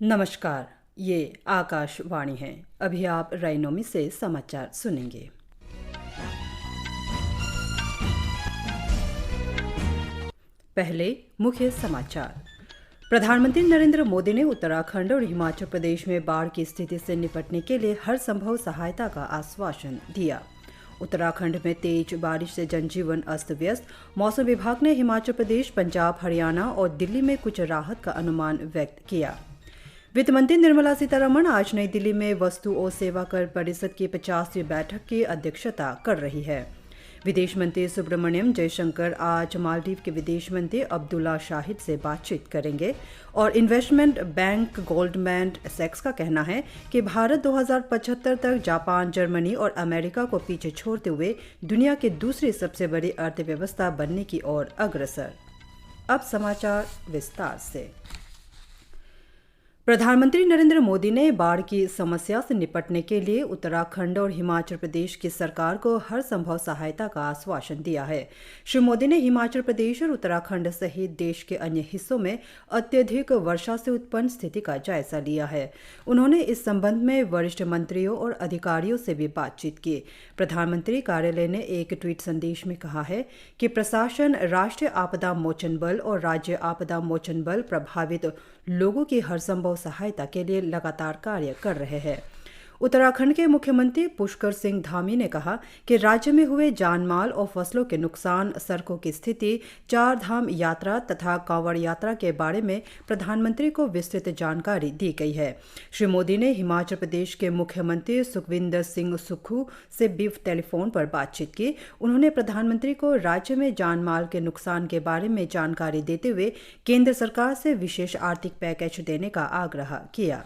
नमस्कार, ये आकाशवाणी है। अभी आप रायनोमी से समाचार सुनेंगे। पहले मुख्य समाचार। प्रधानमंत्री नरेंद्र मोदी ने उत्तराखंड और हिमाचल प्रदेश में बाढ़ की स्थिति से निपटने के लिए हर संभव सहायता का आश्वासन दिया। उत्तराखंड में तेज बारिश से जनजीवन अस्त व्यस्त। मौसम विभाग ने हिमाचल प्रदेश, पंजाब, हरियाणा और दिल्ली में कुछ राहत का अनुमान व्यक्त किया। वित्त मंत्री निर्मला सीतारमण आज नई दिल्ली में वस्तु और सेवा कर परिषद की 50वीं बैठक की अध्यक्षता कर रही है। विदेश मंत्री सुब्रमण्यम जयशंकर आज मालदीव के विदेश मंत्री अब्दुल्ला शाहिद से बातचीत करेंगे और इन्वेस्टमेंट बैंक गोल्डमैन सैक्स का कहना है कि भारत 2075 तक जापान, जर्मनी और अमेरिका को पीछे छोड़ते हुए दुनिया की दूसरी सबसे बड़ी अर्थव्यवस्था बनने की ओर अग्रसर। अब समाचार विस्तार से। प्रधानमंत्री नरेंद्र मोदी ने बाढ़ की समस्या से निपटने के लिए उत्तराखंड और हिमाचल प्रदेश की सरकार को हर संभव सहायता का आश्वासन दिया है। श्री मोदी ने हिमाचल प्रदेश और उत्तराखंड सहित देश के अन्य हिस्सों में अत्यधिक वर्षा से उत्पन्न स्थिति का जायजा लिया है। उन्होंने इस संबंध में वरिष्ठ मंत्रियों और अधिकारियों से भी बातचीत की। प्रधानमंत्री कार्यालय ने एक ट्वीट संदेश में कहा है कि प्रशासन, राष्ट्रीय आपदा मोचन बल और राज्य आपदा मोचन बल प्रभावित लोगों की हर संभव सहायता के लिए लगातार कार्य कर रहे हैं। उत्तराखंड के मुख्यमंत्री पुष्कर सिंह धामी ने कहा कि राज्य में हुए जानमाल और फसलों के नुकसान, सड़कों की स्थिति, चार धाम यात्रा तथा कांवड़ यात्रा के बारे में प्रधानमंत्री को विस्तृत जानकारी दी गई है। श्री मोदी ने हिमाचल प्रदेश के मुख्यमंत्री सुखविंदर सिंह सुक्खू से भी टेलीफोन पर बातचीत की। उन्होंने प्रधानमंत्री को राज्य में जानमाल के नुकसान के बारे में जानकारी देते हुए केंद्र सरकार से विशेष आर्थिक पैकेज देने का आग्रह किया।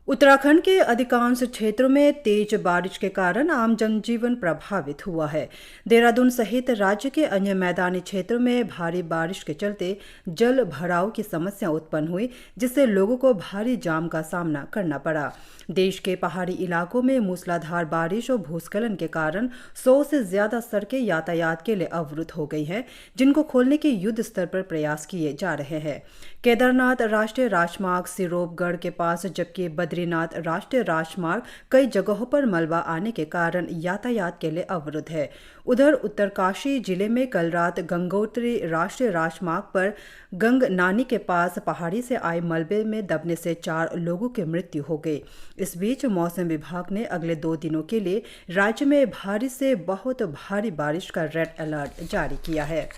उत्तराखंड के अधिकांश क्षेत्रों में तेज बारिश के कारण आम जनजीवन प्रभावित हुआ है। देहरादून सहित राज्य के अन्य मैदानी क्षेत्रों में भारी बारिश के चलते जल भराव की समस्या उत्पन्न हुई, जिससे लोगों को भारी जाम का सामना करना पड़ा। देश के पहाड़ी इलाकों में मूसलाधार बारिश और भूस्खलन के कारण 100 से ज्यादा सड़कें यातायात के लिए अवरुद्ध हो गई हैं, जिनको खोलने के युद्ध स्तर पर प्रयास किए जा रहे हैं। केदारनाथ राष्ट्रीय राजमार्ग सिरोपगढ़ के पास, जबकि बद्रीनाथ राष्ट्रीय राजमार्ग कई जगहों पर मलबा आने के कारण यातायात के लिए अवरुद्ध है। उधर उत्तरकाशी जिले में कल रात गंगोत्री राष्ट्रीय राजमार्ग पर गंगनानी के पास पहाड़ी से आए मलबे में दबने से 4 लोगों की मृत्यु हो गई। इस बीच मौसम विभाग ने अगले 2 दिनों के लिए राज्य में भारी से बहुत भारी बारिश का रेड अलर्ट जारी किया है।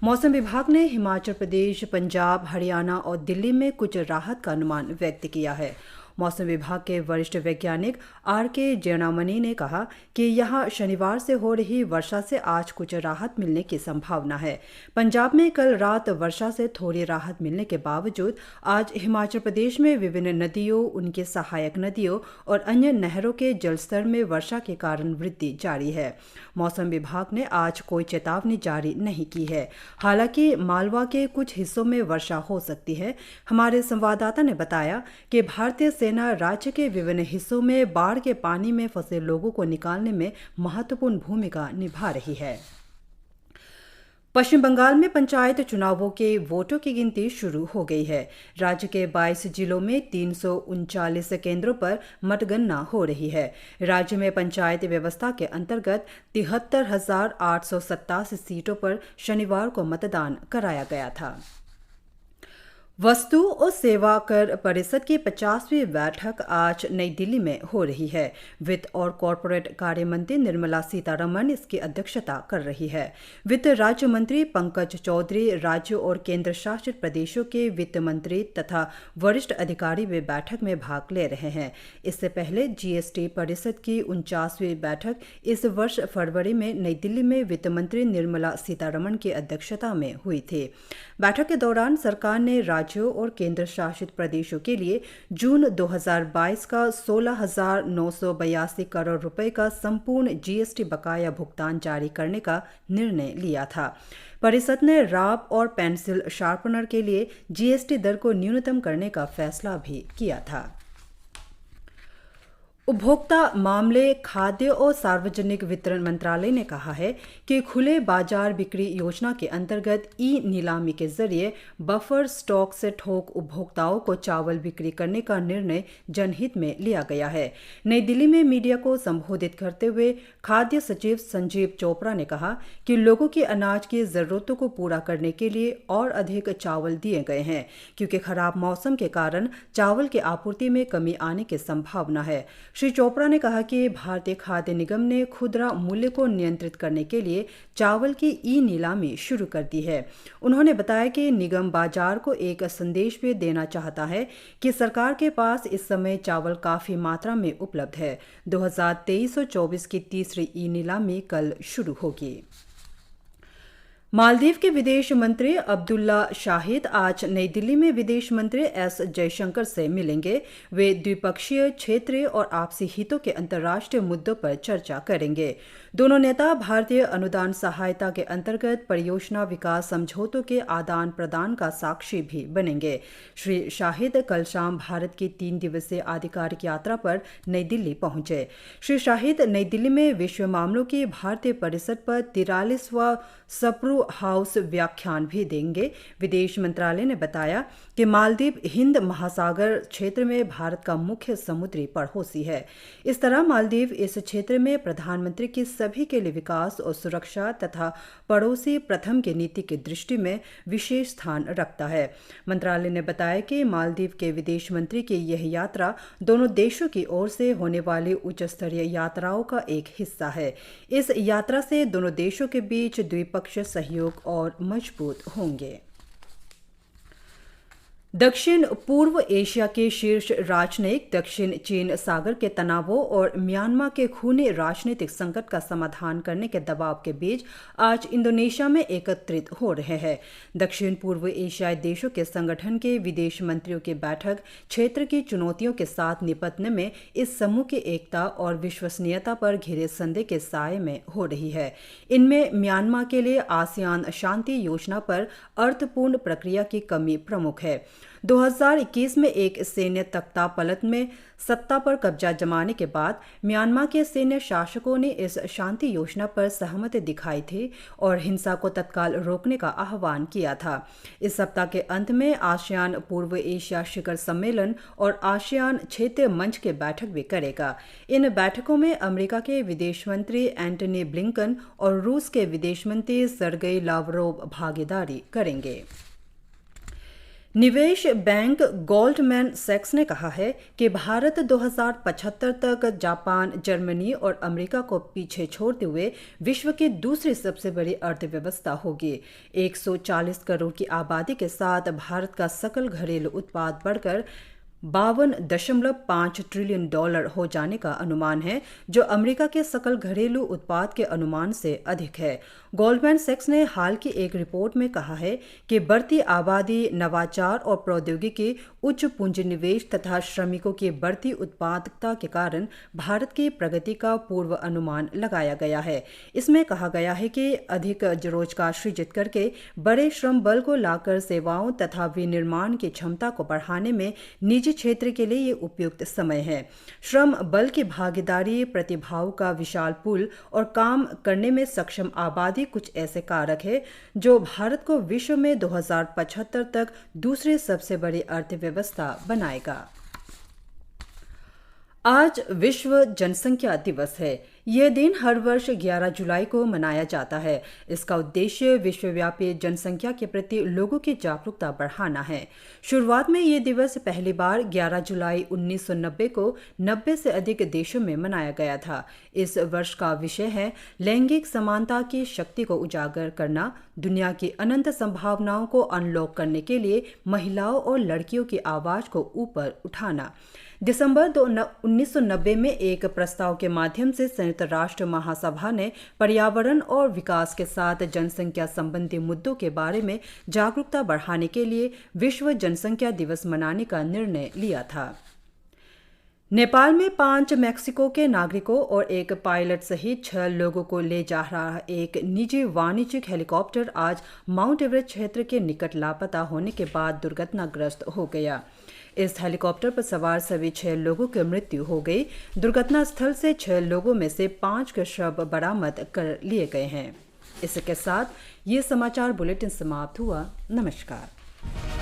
मौसम विभाग ने हिमाचल प्रदेश, पंजाब, हरियाणा और दिल्ली में कुछ राहत का अनुमान व्यक्त किया है। मौसम विभाग के वरिष्ठ वैज्ञानिक R.K. जैनामनी ने कहा कि यहां शनिवार से हो रही वर्षा से आज कुछ राहत मिलने की संभावना है। पंजाब में कल रात वर्षा से थोड़ी राहत मिलने के बावजूद आज हिमाचल प्रदेश में विभिन्न नदियों, उनके सहायक नदियों और अन्य नहरों के जलस्तर में वर्षा के कारण वृद्धि जारी है। मौसम विभाग ने आज कोई चेतावनी जारी नहीं की है। हालांकि मालवा के कुछ हिस्सों में वर्षा हो सकती है। हमारे संवाददाता ने बताया कि भारतीय सेना राज्य के विभिन्न हिस्सों में बाढ़ के पानी में फंसे लोगों को निकालने में महत्वपूर्ण भूमिका निभा रही है। पश्चिम बंगाल में पंचायत चुनावों के वोटों की गिनती शुरू हो गई है। राज्य के 22 जिलों में 339 केंद्रों पर मतगणना हो रही है। राज्य में पंचायत व्यवस्था के अंतर्गत 73,887 सीटों पर शनिवार को मतदान कराया गया था। वस्तु और सेवा कर परिषद की 50वीं बैठक आज नई दिल्ली में हो रही है। वित्त और कॉरपोरेट कार्य मंत्री निर्मला सीतारमण इसकी अध्यक्षता कर रही है। वित्त राज्य मंत्री पंकज चौधरी, राज्यों और केंद्र शासित प्रदेशों के वित्त मंत्री तथा वरिष्ठ अधिकारी भी बैठक में भाग ले रहे हैं। इससे पहले GST परिषद की 49वीं बैठक इस वर्ष फरवरी में नई दिल्ली में वित्त मंत्री निर्मला सीतारमण की अध्यक्षता में हुई थी। बैठक के दौरान सरकार ने राज्यों और केंद्र शासित प्रदेशों के लिए जून 2022 का 16,982 करोड़ रुपए का संपूर्ण GST बकाया भुगतान जारी करने का निर्णय लिया था। परिषद ने राब और पेंसिल शार्पनर के लिए GST दर को न्यूनतम करने का फैसला भी किया था। उपभोक्ता मामले, खाद्य और सार्वजनिक वितरण मंत्रालय ने कहा है कि खुले बाजार बिक्री योजना के अंतर्गत ई नीलामी के जरिए बफर स्टॉक से थोक उपभोक्ताओं को चावल बिक्री करने का निर्णय जनहित में लिया गया है। नई दिल्ली में मीडिया को संबोधित करते हुए खाद्य सचिव संजीव चोपड़ा ने कहा कि लोगों की अनाज की जरूरतों को पूरा करने के लिए और अधिक चावल दिए गए हैं, क्योंकि खराब मौसम के कारण चावल की आपूर्ति में कमी आने की संभावना है। श्री चोपड़ा ने कहा कि भारतीय खाद्य निगम ने खुदरा मूल्य को नियंत्रित करने के लिए चावल की ई नीलामी शुरू कर दी है। उन्होंने बताया कि निगम बाजार को एक संदेश भी देना चाहता है कि सरकार के पास इस समय चावल काफी मात्रा में उपलब्ध है। 2023-24 की तीसरी ई नीलामी कल शुरू होगी। मालदीव के विदेश मंत्री अब्दुल्ला शाहिद आज नई दिल्ली में विदेश मंत्री एस जयशंकर से मिलेंगे। वे द्विपक्षीय, क्षेत्रीय और आपसी हितों के अंतर्राष्ट्रीय मुद्दों पर चर्चा करेंगे। दोनों नेता भारतीय अनुदान सहायता के अंतर्गत परियोजना विकास समझौतों के आदान प्रदान का साक्षी भी बनेंगे। श्री शाहिद कल शाम भारत की 3 दिवसीय आधिकारिक यात्रा पर नई दिल्ली पहुंचे। श्री शाहिद नई दिल्ली में विश्व मामलों की भारतीय परिषद पर 43वां सप्रू हाउस व्याख्यान भी देंगे। विदेश मंत्रालय ने बताया कि मालदीव हिंद महासागर क्षेत्र में भारत का मुख्य समुद्री पड़ोसी है। इस तरह मालदीव इस क्षेत्र में प्रधानमंत्री की सभी के लिए विकास और सुरक्षा तथा पड़ोसी प्रथम की नीति की दृष्टि में विशेष स्थान रखता है। मंत्रालय ने बताया कि मालदीव के विदेश मंत्री की यह यात्रा दोनों देशों की ओर से होने वाली उच्च स्तरीय यात्राओं का एक हिस्सा है। इस यात्रा से दोनों देशों के बीच द्विपक्षीय सहयोग और मजबूत होंगे। दक्षिण पूर्व एशिया के शीर्ष राजनयिक दक्षिण चीन सागर के तनावों और म्यांमार के खूनी राजनीतिक संकट का समाधान करने के दबाव के बीच आज इंडोनेशिया में एकत्रित हो रहे हैं। दक्षिण पूर्व एशियाई देशों के संगठन के विदेश मंत्रियों की बैठक क्षेत्र की चुनौतियों के साथ निपटने में इस समूह की एकता और विश्वसनीयता पर घिरे संदेह के साये में हो रही है। इनमें म्यांमार के लिए आसियान शांति योजना पर अर्थपूर्ण प्रक्रिया की कमी प्रमुख है। 2021 में एक सैन्य तख्तापलट में सत्ता पर कब्जा जमाने के बाद म्यांमार के सैन्य शासकों ने इस शांति योजना पर सहमति दिखाई थी और हिंसा को तत्काल रोकने का आह्वान किया था। इस सप्ताह के अंत में आसियान पूर्व एशिया शिखर सम्मेलन और आसियान क्षेत्रीय मंच की बैठक भी करेगा। इन बैठकों में अमेरिका के विदेश मंत्री एंटनी ब्लिंकन और रूस के विदेश मंत्री सर्गेई लावरोव भागीदारी करेंगे। निवेश बैंक गोल्डमैन सैक्स ने कहा है कि भारत 2075 तक जापान, जर्मनी और अमेरिका को पीछे छोड़ते हुए विश्व की दूसरी सबसे बड़ी अर्थव्यवस्था होगी। 140 करोड़ की आबादी के साथ भारत का सकल घरेलू उत्पाद बढ़कर $52.5 ट्रिलियन हो जाने का अनुमान है, जो अमेरिका के सकल घरेलू उत्पाद के अनुमान से अधिक है। गोल्डमैन सैक्स ने हाल की एक रिपोर्ट में कहा है कि बढ़ती आबादी, नवाचार और प्रौद्योगिकी, उच्च पूंजी निवेश तथा श्रमिकों की बढ़ती उत्पादकता के कारण भारत की प्रगति का पूर्व अनुमान लगाया गया है। इसमें कहा गया है कि अधिक रोजगार सृजित करके बड़े श्रम बल को लाकर सेवाओं तथा विनिर्माण की क्षमता को बढ़ाने में निजी क्षेत्र के लिए ये उपयुक्त समय है। श्रम बल की भागीदारी, प्रतिभाओं का विशाल पूल और काम करने में सक्षम आबादी कुछ ऐसे कारक है जो भारत को विश्व में 2075 तक दूसरी सबसे बड़ी अर्थव्यवस्था बनाएगा। आज विश्व जनसंख्या दिवस है। यह दिन हर वर्ष 11 जुलाई को मनाया जाता है। इसका उद्देश्य विश्वव्यापी जनसंख्या के प्रति लोगों की जागरूकता बढ़ाना है। शुरुआत में यह दिवस पहली बार 11 जुलाई 1990 को 90 से अधिक देशों में मनाया गया था। इस वर्ष का विषय है लैंगिक समानता की शक्ति को उजागर करना, दुनिया की अनंत संभावनाओं को अनलॉक करने के लिए महिलाओं और लड़कियों की आवाज को ऊपर उठाना। दिसंबर 1990 में एक प्रस्ताव के माध्यम से संयुक्त राष्ट्र महासभा ने पर्यावरण और विकास के साथ जनसंख्या संबंधी मुद्दों के बारे में जागरूकता बढ़ाने के लिए विश्व जनसंख्या दिवस मनाने का निर्णय लिया था। नेपाल में 5 मेक्सिको के नागरिकों और एक पायलट सहित 6 लोगों को ले जा रहा एक निजी वाणिज्यिक हेलीकॉप्टर आज माउंट एवरेस्ट क्षेत्र के निकट लापता होने के बाद दुर्घटनाग्रस्त हो गया। इस हेलीकॉप्टर पर सवार सभी 6 लोगों की मृत्यु हो गई। दुर्घटना स्थल से 6 लोगों में से 5 के शव बरामद कर लिए गए हैं। इसके साथ ये समाचार बुलेटिन समाप्त हुआ। नमस्कार।